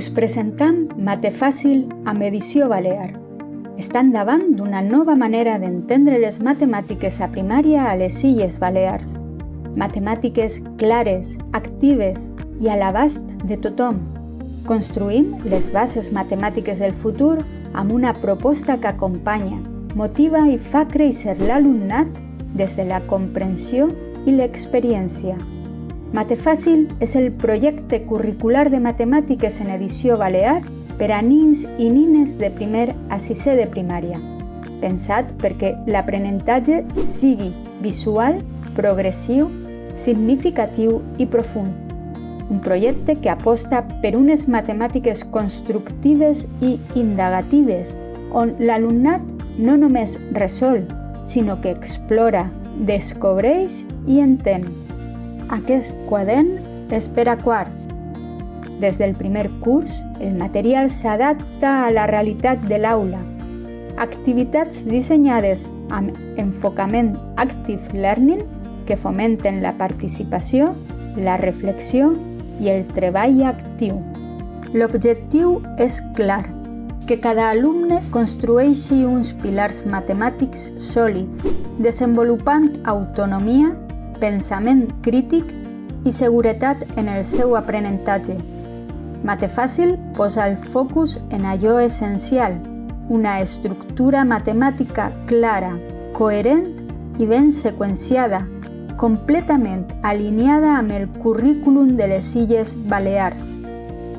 Us presentam Mate Fàcil amb Edició Balear. Estan davant d'una nova manera d'entendre les matemàtiques a primària a les Illes Balears. Matemàtiques clares, actives i a l'abast de tothom. Construïm les bases matemàtiques del futur amb una proposta que acompanya, motiva i fa créixer l'alumnat des de la comprensió i l'experiència. Mate Fàcil és el projecte curricular de matemàtiques en edició balear per a nins i nines de primer a sisè de primària, pensat perquè l'aprenentatge sigui visual, progressiu, significatiu i profund. Un projecte que aposta per unes matemàtiques constructives i indagatives, on l'alumnat no només resol, sinó que explora, descobreix i entén. Aquest quadern és per a quart. Des del primer curs, el material s'adapta a la realitat de l'aula. Activitats dissenyades amb enfocament Active Learning que fomenten la participació, la reflexió i el treball actiu. L'objectiu és clar, que cada alumne construeixi uns pilars matemàtics sòlids, desenvolupant autonomia, pensament crític i seguretat en el seu aprenentatge. Mate Fàcil posa el focus en allò essencial, una estructura matemàtica clara, coherent i ben seqüenciada, completament alineada amb el currículum de les Illes Balears.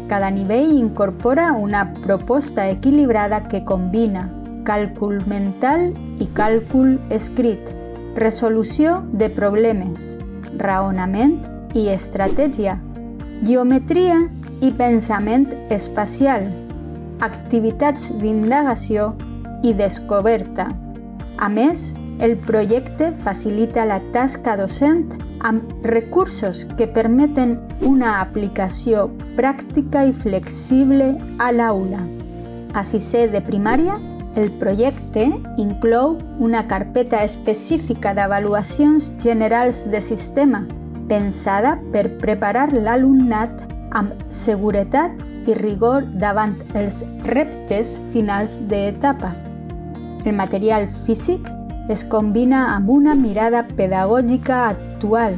Cada nivell incorpora una proposta equilibrada que combina càlcul mental i càlcul escrit, resolució de problemes, raonament i estratègia, geometria i pensament espacial, activitats d'indagació i descoberta. A més, el projecte facilita la tasca docent amb recursos que permeten una aplicació pràctica i flexible a l'aula. A sisè de primària, el projecte inclou una carpeta específica d'avaluacions generals de sistema, pensada per preparar l'alumnat amb seguretat i rigor davant els reptes finals d'etapa. El material físic es combina amb una mirada pedagògica actual,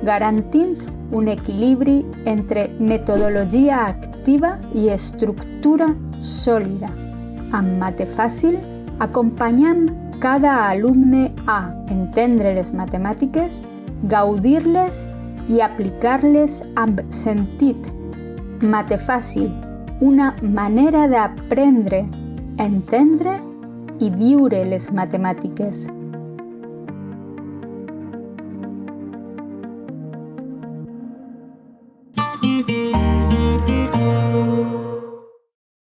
garantint un equilibri entre metodologia activa i estructura sòlida. Amb Mate Fàcil, acompanyam cada alumne a entendre les matemàtiques, gaudir-les i aplicar-les amb sentit. Mate Fàcil, una manera d'aprendre, entendre i viure les matemàtiques.